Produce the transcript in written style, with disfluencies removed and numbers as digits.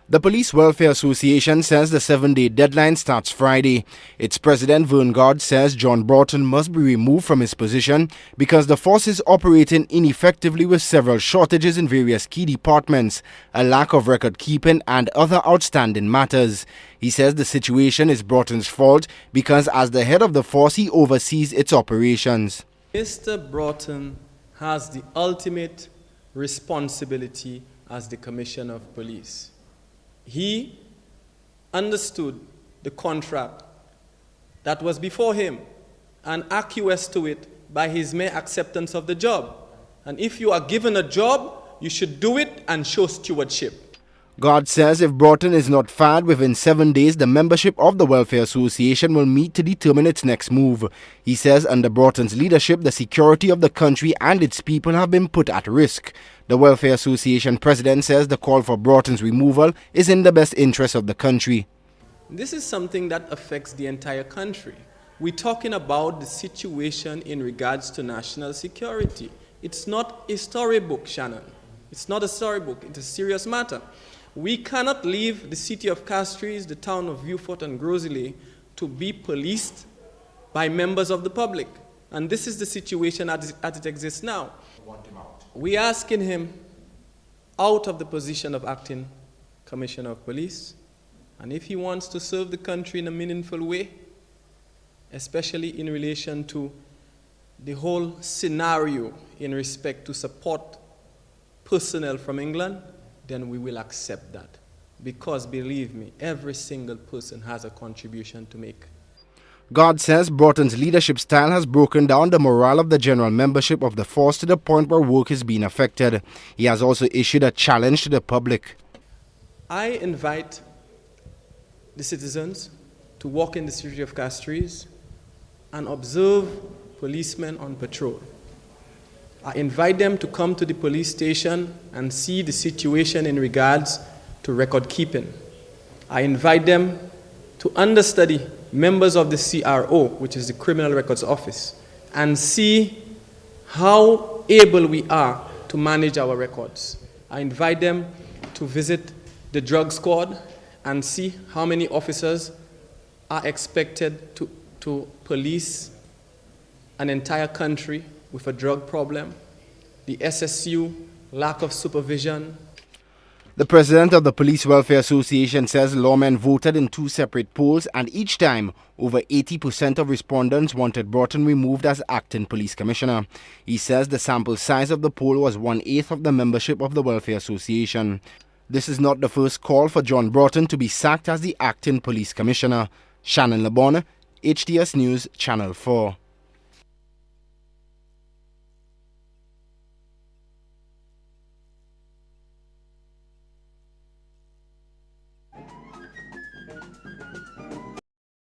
The Police Welfare Association says the 7-day deadline starts Friday. Its president, Vern God, says John Broughton must be removed from his position because the force is operating ineffectively with several shortages in various key departments, a lack of record keeping and other outstanding matters. He says the situation is Broughton's fault because as the head of the force he oversees its operations. Mr. Broughton has the ultimate responsibility as the Commissioner of Police. He understood the contract that was before him and acquiesced to it by his mere acceptance of the job. And if you are given a job, you should do it and show stewardship. God says if Broughton is not fired within 7 days, the membership of the Welfare Association will meet to determine its next move. He says under Broughton's leadership, the security of the country and its people have been put at risk. The Welfare Association president says the call for Broughton's removal is in the best interest of the country. This is something that affects the entire country. We're talking about the situation in regards to national security. It's not a storybook, Shannon. It's not a storybook. It's a serious matter. We cannot leave the city of Castries, the town of Beaufort and Grosley to be policed by members of the public. And this is the situation as it exists now. We're asking him out of the position of acting Commissioner of Police. And if he wants to serve the country in a meaningful way, especially in relation to the whole scenario in respect to support personnel from England, then we will accept that. Because believe me, every single person has a contribution to make. God says Broughton's leadership style has broken down the morale of the general membership of the force to the point where work is being affected. He has also issued a challenge to the public. I invite the citizens to walk in the city of Castries and observe policemen on patrol. I invite them to come to the police station and see the situation in regards to record keeping. I invite them to understudy members of the CRO, which is the Criminal Records Office, and see how able we are to manage our records. I invite them to visit the drug squad and see how many officers are expected to police an entire country with a drug problem, the SSU, lack of supervision. The president of the Police Welfare Association says lawmen voted in 2 separate polls and each time over 80% of respondents wanted Broughton removed as acting police commissioner. He says the sample size of the poll was 1/8 of the membership of the Welfare Association. This is not the first call for John Broughton to be sacked as the acting police commissioner. Shannon LeBon, HTS News, Channel 4.